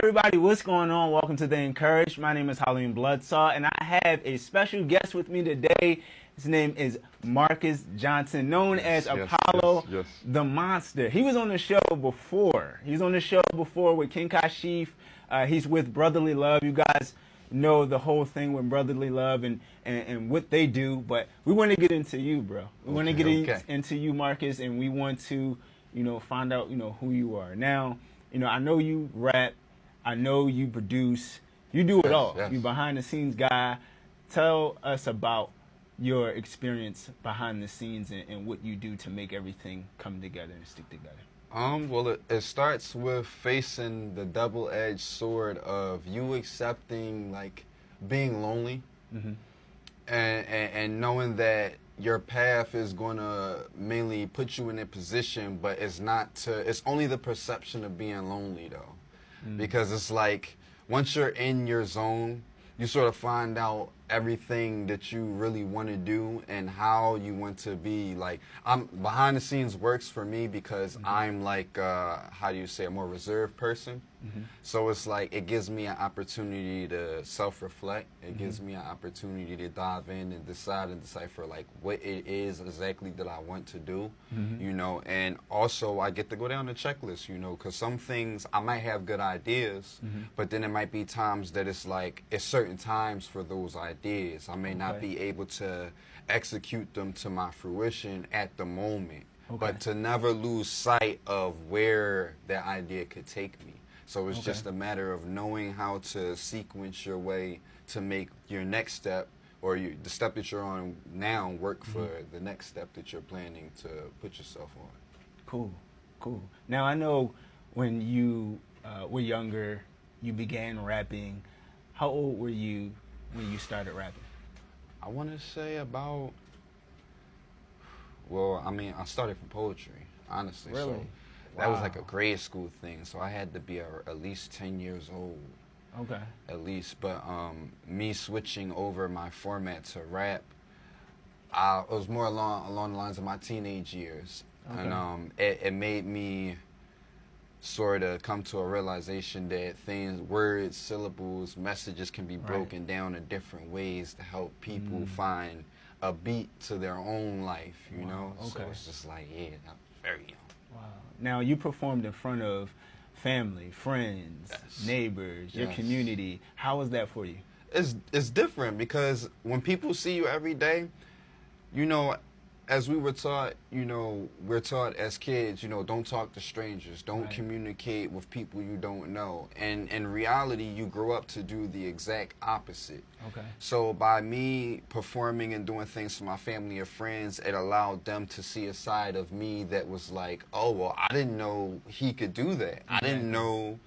everybody, what's going on? Welcome to The Encouraged. My name is Halloween Bloodsaw, and I have a special guest with me today. His name is Marcus Johnson, known as Apollo, the Monster. He was on the show before. He was on the show before with King Kashif. He's with Brotherly Love. You guys know the whole thing with Brotherly Love and what they do, but we want to get into you, bro. We want to get into you, Marcus, and we want to, find out, who you are. Now, I know you rap. I know you produce. You do it all. You're behind the scenes guy. Tell us about your experience behind the scenes and what you do to make everything come together and stick together. Well, it starts with facing the double-edged sword of you accepting, like, being lonely, and knowing that your path is going to mainly put you in a position, but it's only the perception of being lonely, though. Because it's like, once you're in your zone, you sort of find out everything that you really want to do and how you want to be. Like, behind the scenes works for me because I'm like, how do you say, a more reserved person. So it's like, it gives me an opportunity to self-reflect. It gives me an opportunity to dive in and decide and decipher like what it is exactly that I want to do, and also I get to go down the checklist, because some things I might have good ideas, but then it might be times that it's like, it's certain times for those ideas. I may not be able to execute them to my fruition at the moment, but to never lose sight of where that idea could take me. So it's just a matter of knowing how to sequence your way to make your next step or the step that you're on now work for the next step that you're planning to put yourself on. Cool. Now, I know when you were younger, you began rapping. How old were you when you started rapping? I want to say about, I started from poetry, honestly. Really? So that was like a grade school thing, so I had to be at least 10 years old. Okay. At least, but me switching over my format to rap, it was more along the lines of my teenage years. And it made me sort of come to a realization that words, syllables, messages can be broken down in different ways to help people find a beat to their own life, you know? So it's just like, I'm very young. Wow. Now, you performed in front of family, friends, neighbors, your community. How was that for you? It's different because when people see you every day, as we were taught, we're taught as kids, don't talk to strangers, don't communicate with people you don't know. And in reality, you grow up to do the exact opposite. So by me performing and doing things for my family or friends, it allowed them to see a side of me that was like, oh, well, I didn't know he could do that. I didn't know,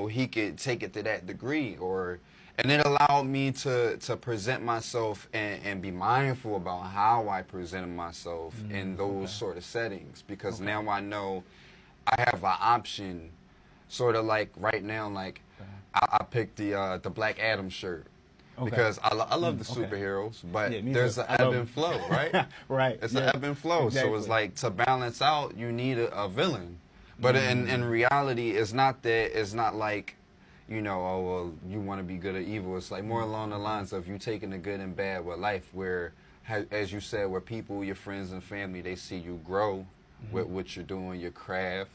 he could take it to that degree. And it allowed me to present myself and be mindful about how I presented myself in those sort of settings. Because now I know I have an option, sort of like right now, like I picked the Black Adam shirt. Because I love the superheroes, but there's an ebb and flow, right? It's an ebb and flow. Exactly. So it's like, to balance out, you need a villain. But in reality, it's not like, you want to be good or evil. It's like more along the lines of you taking the good and bad with life, where, as you said, where people, your friends and family, they see you grow with what you're doing, your craft,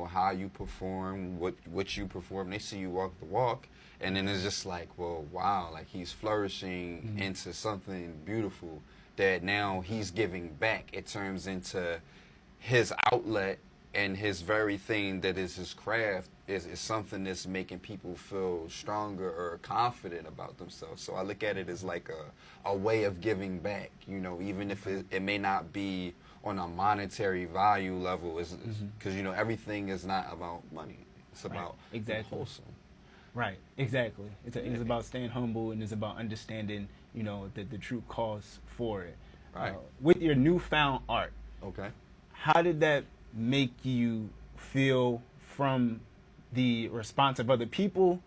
how you perform, what you perform. They see you walk the walk, and then it's just like, well, wow, like he's flourishing into something beautiful that now he's giving back. It turns into his outlet, and his very thing that is his craft is something that's making people feel stronger or confident about themselves. So I look at it as like a way of giving back, even if it may not be on a monetary value level, because, everything is not about money. It's about being wholesome. Right, exactly. It's about staying humble, and it's about understanding, the true cause for it. Right. With your newfound art, how did that make you feel from the response of other people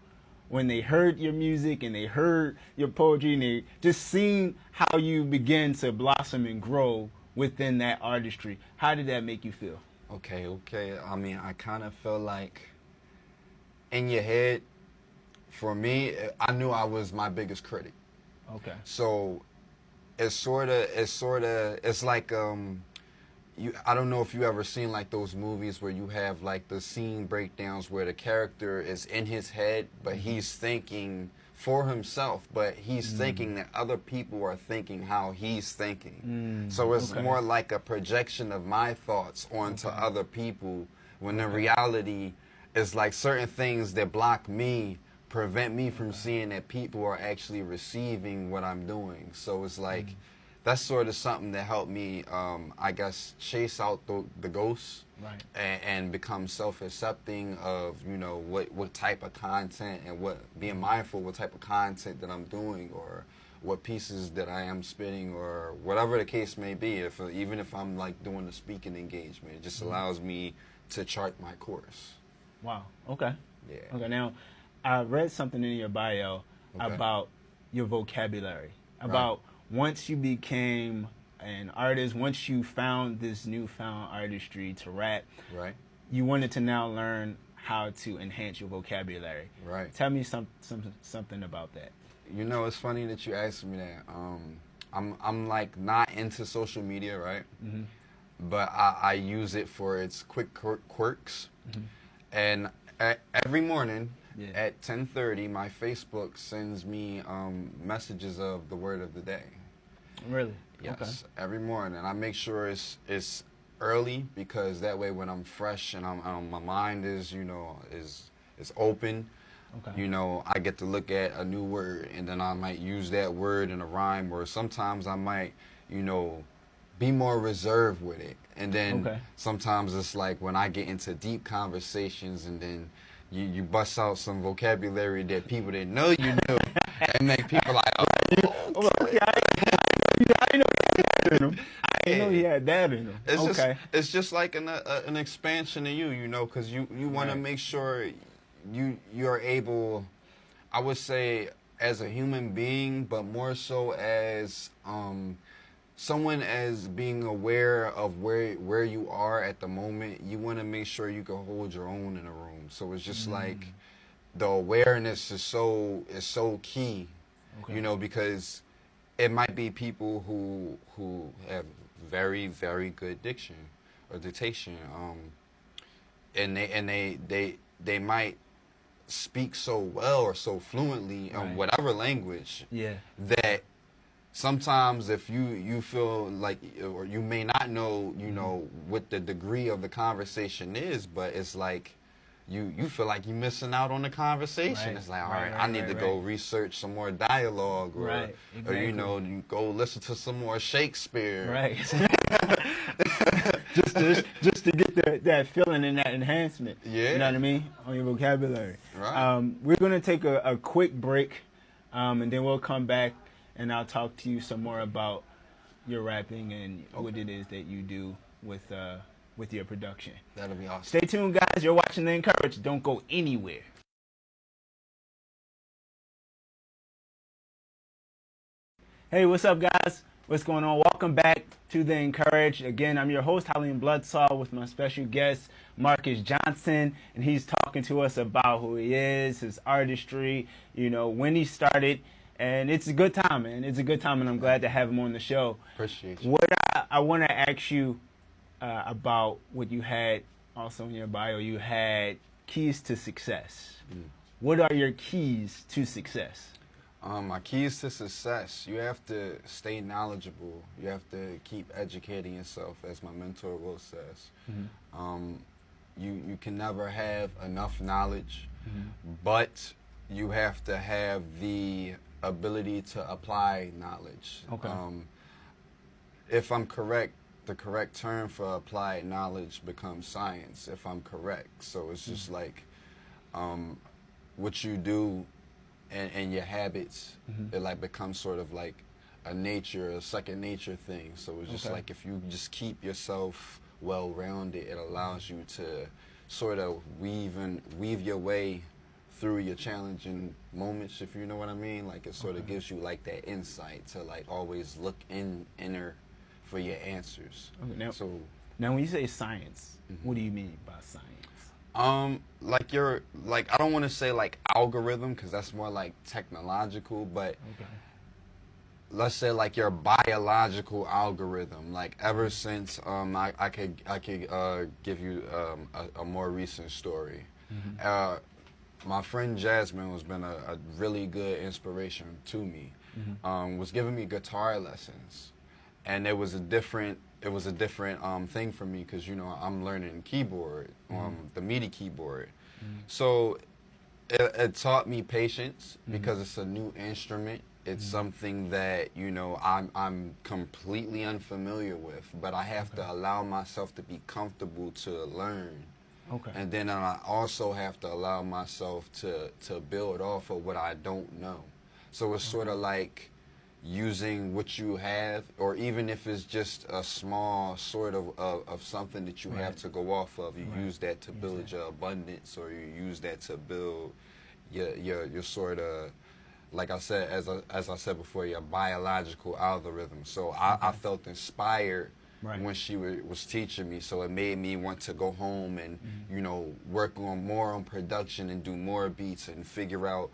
when they heard your music and they heard your poetry and they just seen how you begin to blossom and grow within that artistry? How did that make you feel? Okay. I mean, I kind of feel like in your head, for me, I knew I was my biggest critic. Okay. So it's like I don't know if you ever seen like those movies where you have like the scene breakdowns where the character is in his head, but he's thinking for himself, but he's thinking that other people are thinking how he's thinking. So it's more like a projection of my thoughts onto other people, when the reality is like certain things that block me prevent me from seeing that people are actually receiving what I'm doing. So it's like that's sort of something that helped me, I guess, chase out the ghosts, and become self-accepting of, you know, what type of content and being mindful what type of content that I'm doing, or what pieces that I am spitting, or whatever the case may be. Even if I'm like doing a speaking engagement, it just allows me to chart my course. Wow. Okay. Yeah. Okay. Now, I read something in your bio about your vocabulary, about once you became an artist, once you found this newfound artistry to rap, you wanted to now learn how to enhance your vocabulary. Tell me something about that. You know, it's funny that you asked me that. I'm like not into social media, right? But I use it for its quick quirks. And every morning at 10:30, my Facebook sends me messages of the word of the day. Really? Yes, every morning. I make sure it's early, because that way when I'm fresh and my mind is, you know, is open, you know, I get to look at a new word, and then I might use that word in a rhyme, or sometimes I might, you know, be more reserved with it. And then sometimes it's like when I get into deep conversations, and then you bust out some vocabulary that people didn't know you knew, and make people like, oh, okay. I didn't know he had that in him. It's just like an expansion of you know, because you want to make sure you're able, I would say, as a human being, but more so as someone as being aware of where you are at the moment. You want to make sure you can hold your own in a room. So it's just like the awareness is so key, you know, because it might be people who have very, very good diction or dictation, and they might speak so well or so fluently in whatever language that sometimes if you feel like, or you may not know, you know, what the degree of the conversation is, but it's like you feel like you're missing out on the conversation. It's like, all right, I need to go research some more dialogue, or you know, you go listen to some more Shakespeare. just to get that feeling and that enhancement. You know what I mean, on your vocabulary. We're gonna take a quick break, and then we'll come back and I'll talk to you some more about your rapping and what it is that you do with your production. That'll be awesome. Stay tuned, guys. You're watching The Encouraged. Don't go anywhere. Hey, what's up, guys? What's going on? Welcome back to The Encouraged. Again, I'm your host, Halim Bloodsaw, with my special guest, Marcus Johnson, and he's talking to us about who he is, his artistry, you know, when he started. And it's a good time, man. It's a good time, and I'm glad to have him on the show. Appreciate you. What I want to ask you about what you had also in your bio, you had keys to success. What are your keys to success? My keys to success: you have to stay knowledgeable. You have to keep educating yourself, as my mentor Will says. You can never have enough knowledge, but you have to have the ability to apply knowledge. If I'm correct, the correct term for applied knowledge becomes science, if I'm correct. So it's just like what you do and your habits, it like becomes sort of like a second nature thing. So it's just like if you just keep yourself well-rounded, it allows you to sort of weave your way through your challenging moments, if you know what I mean. Like it sort of gives you like that insight to like always look inner for your answers. Now when you say science, what do you mean by science? Like I don't want to say like algorithm because that's more like technological, but let's say like your biological algorithm. Like ever since I could give you a more recent story. My friend Jasmine has been a really good inspiration to me. Was giving me guitar lessons, and it was a different thing for me because I'm learning keyboard, the MIDI keyboard. So it taught me patience because it's a new instrument. It's something that I'm completely unfamiliar with, but I have to allow myself to be comfortable to learn. And then I also have to allow myself to build off of what I don't know. So it's sort of like using what you have, or even if it's just a small sort of something that you have to go off of, you use that to build your abundance, or you use that to build your sort of, like I said, as I said before, your biological algorithm. So I felt inspired when she was teaching me, so it made me want to go home and work more on production and do more beats and figure out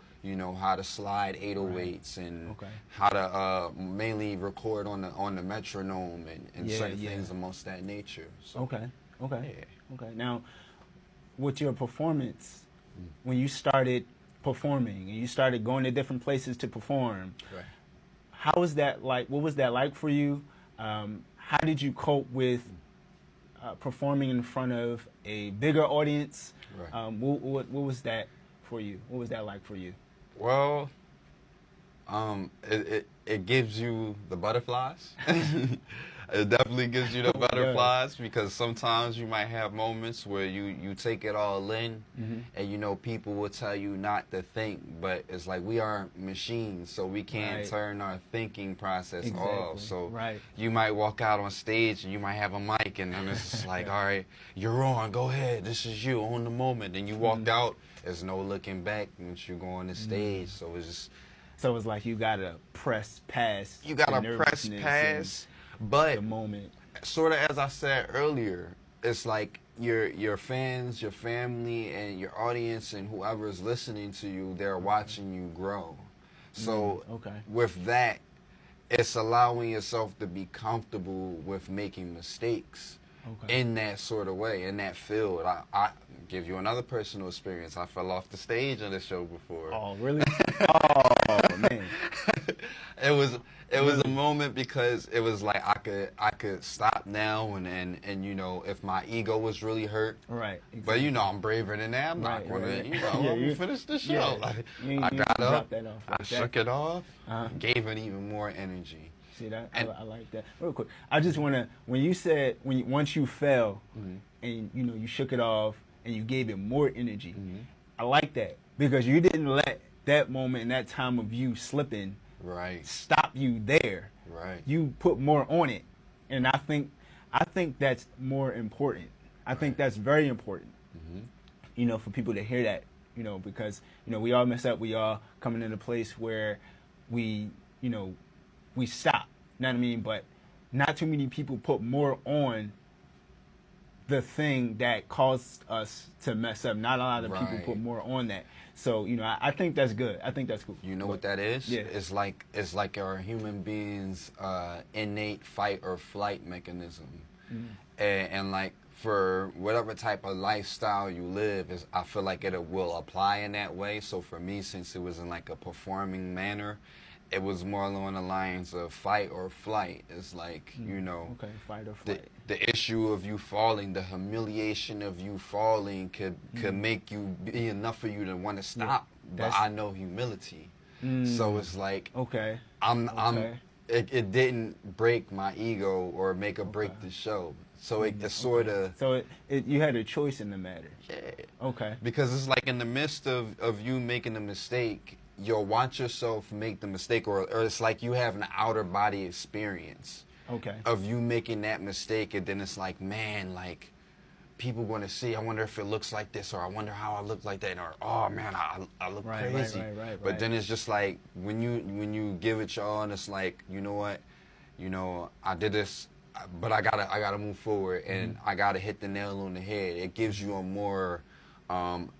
how to slide 808s and how to mainly record on the metronome and certain things amongst that nature. So, Okay. Now, with your performance, when you started performing and you started going to different places to perform, how was that like? What was that like for you? How did you cope with performing in front of a bigger audience? What was that for you? What was that like for you? Well, it gives you the butterflies. It definitely gives you the butterflies because sometimes you might have moments where you take it all in, and people will tell you not to think, but it's like we aren't machines, so we can't turn our thinking process off. So you might walk out on stage and you might have a mic, and then it's just like, all right, you're on, go ahead, this is you, on the moment. And you walked out, there's no looking back once you go on the stage. So it's just... So it's like you gotta press past. You gotta press past. But the moment, sort of as I said earlier, it's like your fans, your family, and your audience, and whoever is listening to you, they're watching you grow. So with that, it's allowing yourself to be comfortable with making mistakes in that sort of way, in that field. I give you another personal experience. I fell off the stage on the show before. Oh, really? Oh, man. It was a moment because it was like I could stop now and if my ego was really hurt. But I'm braver than that. I'm not gonna finish the show. I got up, I shook it off, gave it even more energy. See that? I like that. Real quick, I just wanna, when you said once you fell and you shook it off and you gave it more energy, I like that because you didn't let that moment and that time of you slipping stop you there. You put more on it, and I think that's more important. I think that's very important. For people to hear that, because we all mess up. We all coming in a place where we stop. You know what I mean? But not too many people put more on the thing that caused us to mess up. Not a lot of people put more on that. So I think that's good. I think that's cool. You know what that is? Yeah. It's like our human beings' innate fight or flight mechanism, and like for whatever type of lifestyle you live, I feel like it will apply in that way. So for me, since it was in like a performing manner, it was more along the lines of fight or flight. It's like, fight or flight. The issue of you falling, the humiliation of you falling could make you be enough for you to want to stop. But I know humility. So it's like, it didn't break my ego or make or break the show. So it sort of... So you had a choice in the matter. Yeah. Okay. Because it's like in the midst of you making a mistake, you'll watch yourself make the mistake, or it's like you have an outer body experience of you making that mistake, and then it's like, man, like people want to see, I wonder if it looks like this, or I wonder how I look like that, or oh man, I look crazy. But then it's just like when you give it your all, and it's like, you know what, I did this, but I gotta move forward, and I gotta hit the nail on the head. It gives you a more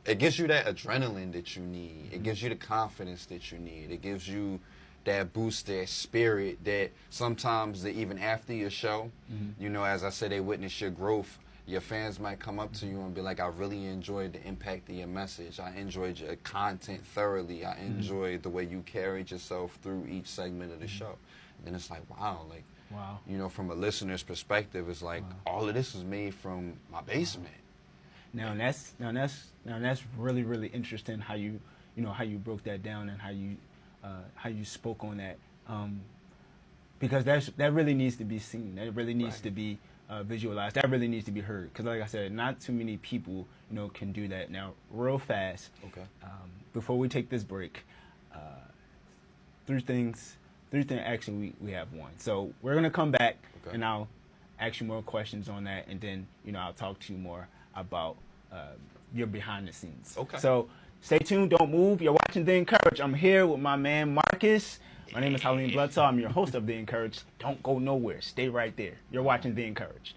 It gives you that adrenaline that you need. It gives you the confidence that you need. It gives you that boost, that spirit that sometimes that even after your show, you know, as I said, they witness your growth. Your fans might come up to you and be like, I really enjoyed the impact of your message. I enjoyed your content thoroughly. I enjoyed the way you carried yourself through each segment of the show. And it's like, wow, like, you know, from a listener's perspective, it's like all of this is made from my basement. Now that's really, really interesting how you broke that down and how you spoke on that, because that really needs to be seen. That really needs to be visualized. That really needs to be heard. Because like I said, not too many people can do that. Now, real fast. Okay. Before we take this break, three things. Actually, we have one. So we're gonna come back and I'll ask you more questions on that, and then I'll talk to you more about your behind the scenes. Okay. So stay tuned. Don't move. You're watching The Encouraged. I'm here with my man Marcus. My name is Halim Bloodsaw. I'm your host of The Encouraged. Don't go nowhere. Stay right there. You're watching The Encouraged.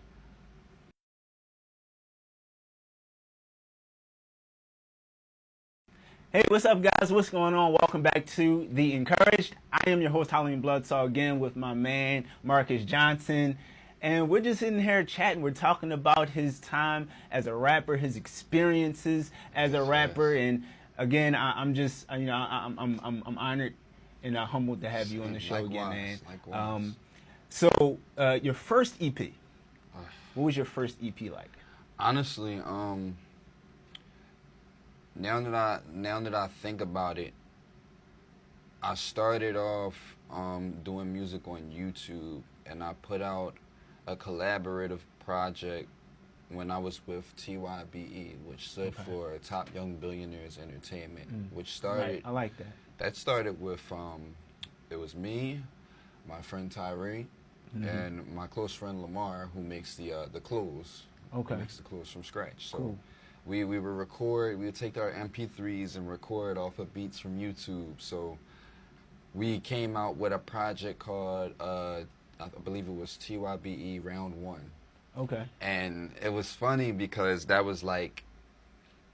Hey, what's up, guys? What's going on? Welcome back to The Encouraged. I am your host, Halim Bloodsaw, again with my man Marcus Johnson. And we're just sitting here chatting. We're talking about his time as a rapper, his experiences as a rapper. And again, I'm just, I'm honored and humbled to have you on the show again, man. Likewise. So your first EP, what was your first EP like? Honestly, now that I think about it, I started off doing music on YouTube, and I put out a collaborative project when I was with TYBE, which stood for Top Young Billionaires Entertainment, which started. I like that. That started with it was me, my friend Tyree, and my close friend Lamar, who makes the clothes. Okay. Makes the clothes from scratch. So cool. we would take our MP3s and record off of beats from YouTube. So we came out with a project called I believe it was TYBE Round 1. Okay. And it was funny because that was like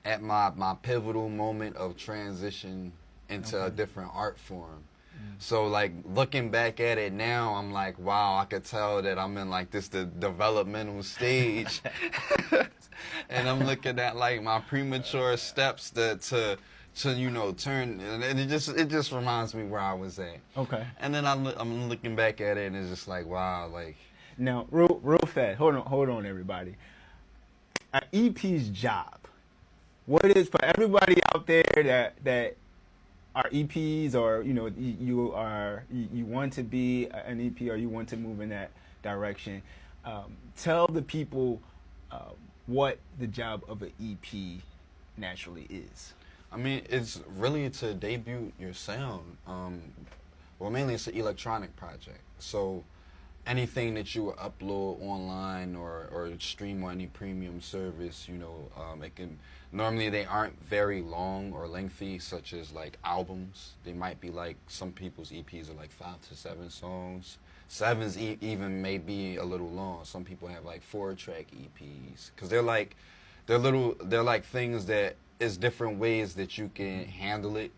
at my pivotal moment of transition into a different art form. So like looking back at it now, I'm like, wow, I could tell that I'm in like the developmental stage. And I'm looking at like my premature steps to turn, and it just reminds me where I was at. Okay. And then I'm looking back at it, and it's just like, wow, like. Now, real fast. Hold on, everybody. An EP's job. What is for everybody out there that are EPs, or you want to be an EP, or you want to move in that direction? Tell the people what the job of an EP naturally is. I mean, it's really to debut your sound. Well, mainly it's an electronic project. So anything that you upload online or stream on any premium service, it can, normally they aren't very long or lengthy, such as like albums. They might be like, some people's EPs are like 5 to 7 songs. Sevens even may be a little long. Some people have like 4-track EPs, because they're like things that is different ways that you can handle it.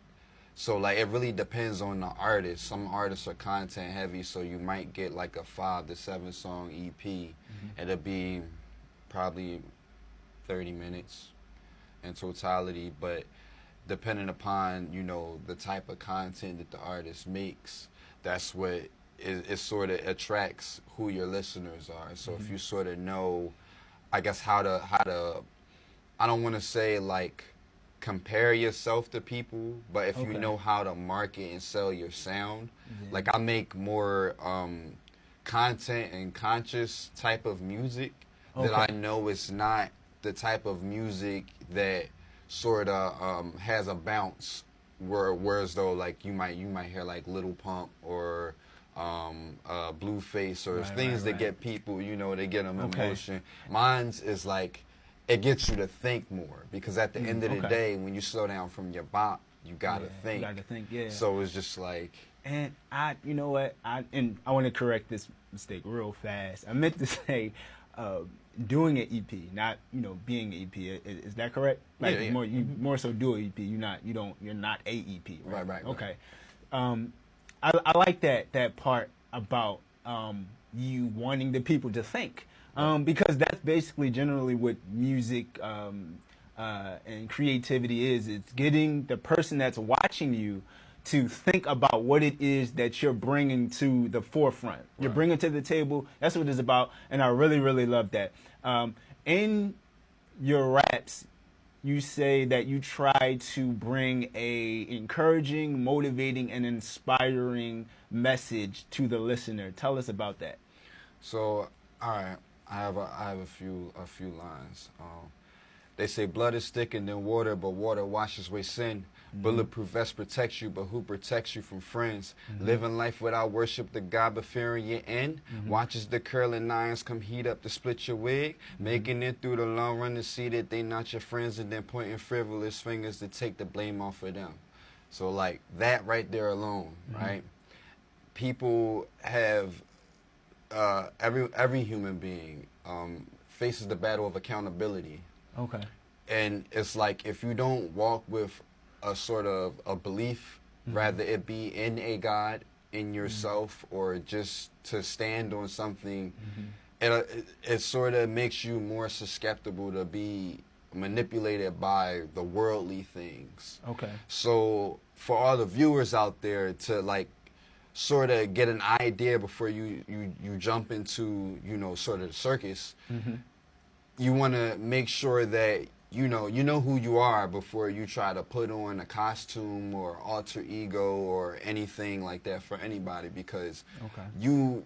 So like it really depends on the artist. Some artists are content heavy, so you might get like a 5 to 7 song EP. It'll be probably 30 minutes in totality, but depending upon the type of content that the artist makes, that's what it sort of attracts who your listeners are. So if you sort of know, I guess, how to I don't want to say like compare yourself to people, but if you know how to market and sell your sound, like I make more content and conscious type of music that I know is not the type of music that sort of has a bounce, whereas though like you might hear like Little Pump or Blueface or things that get people, they get them in motion. Mine's is like, it gets you to think more, because at the end of the day, when you slow down from your bop, you gotta think. You gotta think, yeah. So it's just like. And I want to correct this mistake real fast. I meant to say, doing an EP, not being an EP. Is that correct? Like Yeah. you more so do an EP. You're not a EP. Right. Okay. I like that part about you wanting the people to think, because that's basically generally what music and creativity is. It's getting the person that's watching you to think about what it is that you're bringing to the forefront. You're bringing to the table. That's what it's about, and I really, really love that. In your raps, you say that you try to bring a encouraging, motivating, and inspiring message to the listener. Tell us about that. So, all right, I have a few lines. They say blood is thicker than water, but water washes away sin. Bulletproof vest protects you, but who protects you from friends? Living life without worship the God, but fearing your end. Watches the curling irons come heat up to split your wig. Making it through the long run to see that they not your friends, and then pointing frivolous fingers to take the blame off of them. So like that right there alone, right? People have, every human being faces the battle of accountability. Okay. And it's like if you don't walk with a sort of a belief, rather it be in a God, in yourself, or just to stand on something, it sort of makes you more susceptible to be manipulated by the worldly things. Okay. So for all the viewers out there to like sort of get an idea before you jump into, sort of the circus, you want to make sure that you know who you are before you try to put on a costume or alter ego or anything like that for anybody, because you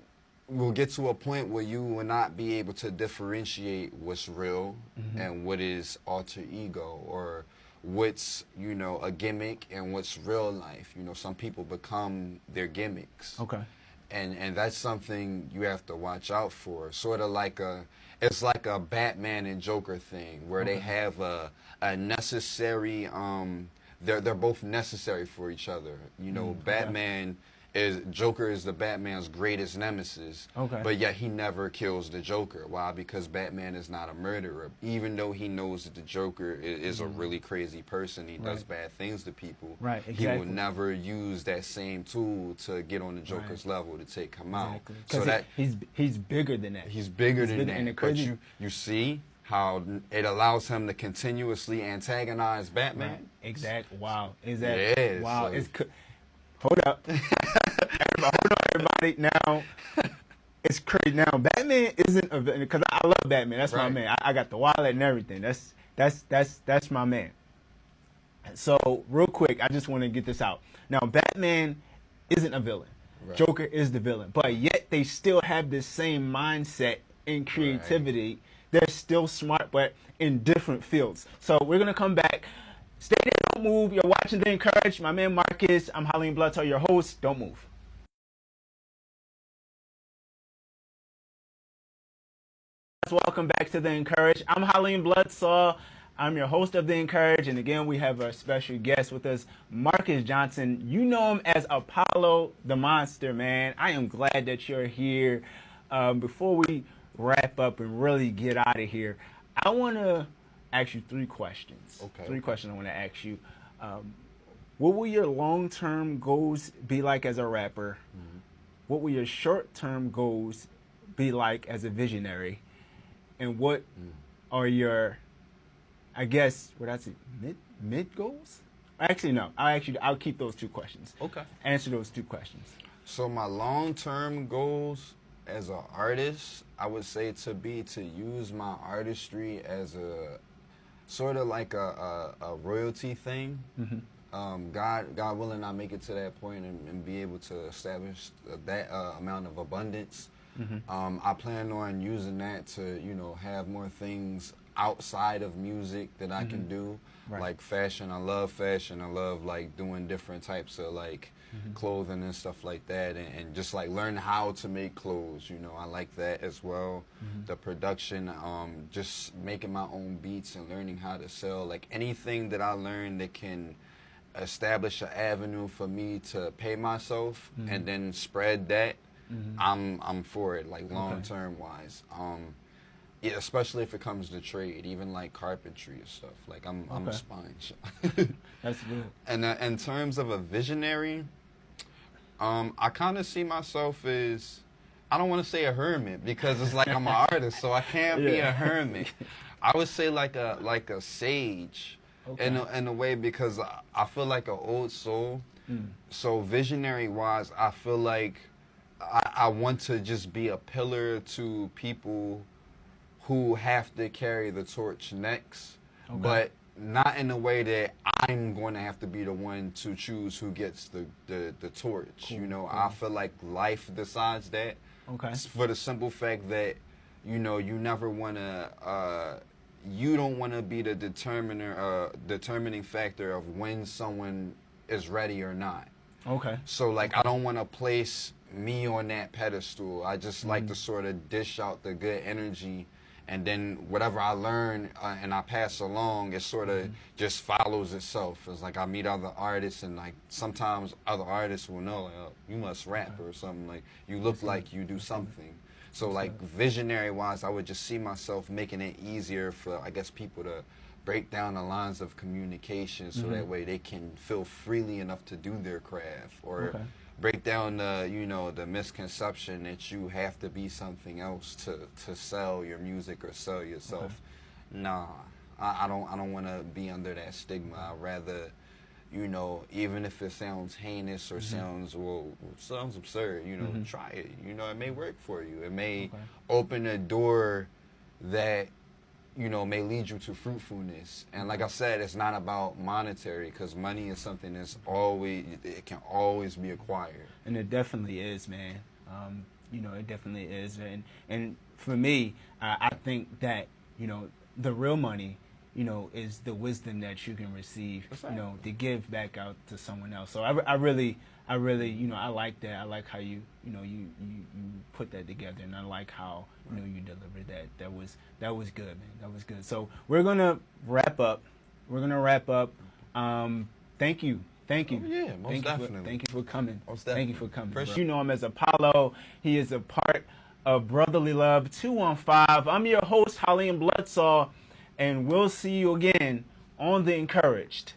will get to a point where you will not be able to differentiate what's real and what is alter ego, or what's a gimmick and what's real life. Some people become their gimmicks. Okay. And that's something you have to watch out for. Sort of like it's like a Batman and Joker thing, where they have a necessary, they're both necessary for each other. Joker is the Batman's greatest nemesis, but yet he never kills the Joker. Why? Because Batman is not a murderer. Even though he knows that the Joker is a really crazy person, he does bad things to people, he will never use that same tool to get on the Joker's level to take him out. So that he's bigger than that. He's bigger than that. But you see how it allows him to continuously antagonize Batman? Right. Exactly. Wow. Exactly. Wow. So hold up. Everybody. Now, it's crazy. Now, Batman isn't a villain, because I love Batman. That's my man. I got the wallet and everything. That's my man. So, real quick, I just want to get this out. Now, Batman isn't a villain. Joker is the villain. But yet, they still have the same mindset and creativity. They're still smart, but in different fields. So, we're going to come back. Stay there, don't move. You're watching The Encouraged. My man Marcus. I'm Halim Bloodsaw, your host. Don't move. Welcome back to The Encouraged. I'm Halim Bloodsaw. I'm your host of The Encouraged. And again, we have a special guest with us, Marcus Johnson. You know him as Apollo the Monster, man. I am glad that you're here. Before we wrap up and really get out of here, I want to ask you 3 questions. Three questions I want to ask you. What will your long-term goals be like as a rapper? What will your short-term goals be like as a visionary? And what are your, I guess, mid goals? Actually, no. I'll keep those 2 questions. Okay. Answer those 2 questions. So my long-term goals as an artist, I would say to use my artistry as a sort of like a royalty thing. God willing, I make it to that point and be able to establish that amount of abundance. I plan on using that to, have more things outside of music that I can do, like fashion. I love fashion. I love like doing different types of like clothing and stuff like that, and just like learn how to make clothes. I like that as well. The production, just making my own beats and learning how to sell. Like anything that I learned that can establish an avenue for me to pay myself and then spread that. I'm for it, like long term wise. Yeah, especially if it comes to trade, even like carpentry and stuff. Like I'm a sponge. That's good. And in terms of a visionary, I kind of see myself as, I don't want to say a hermit because it's like I'm an artist, so I can't be a hermit. I would say like a sage, in a way, because I feel like an old soul. So visionary wise, I feel like I want to just be a pillar to people who have to carry the torch next, but not in a way that I'm going to have to be the one to choose who gets the torch. Cool. You know, I feel like life decides that. For the simple fact that, you know, you never want to, you don't want to be the determining factor of when someone is ready or not. So like I don't want to place me on that pedestal. I just like to sort of dish out the good energy, and then whatever I learn and I pass along, it sort of just follows itself. It's like I meet other artists, and like sometimes other artists will know, like, oh, you must rap or something. Like you look like you do something. So like visionary wise, I would just see myself making it easier for, I guess, people to break down the lines of communication, so that way they can feel freely enough to do their craft, or break down the, you know, the misconception that you have to be something else to sell your music or sell yourself. Nah, I don't want to be under that stigma. I'd rather, you know, even if it sounds heinous or sounds absurd, you know, try it. You know, it may work for you. It may open a door that, you know, may lead you to fruitfulness. And like I said, it's not about monetary, because money is something that's always, it can always be acquired. And it definitely is, man. You know, it definitely is. And for me, I think that, you know, the real money, you know, is the wisdom that you can receive, you know, to give back out to someone else. So I really, you know, I like that. I like how you know, you put that together, and I like how, you know, you delivered that. That was good, man. That was good. So we're gonna wrap up. Thank you. Oh, yeah, most definitely. Thank you for coming. Most definitely. Thank you for coming. You know him as Apollo. He is a part of Brotherly Love 215. I'm your host, Halim Bloodsaw, and we'll see you again on The Encouraged.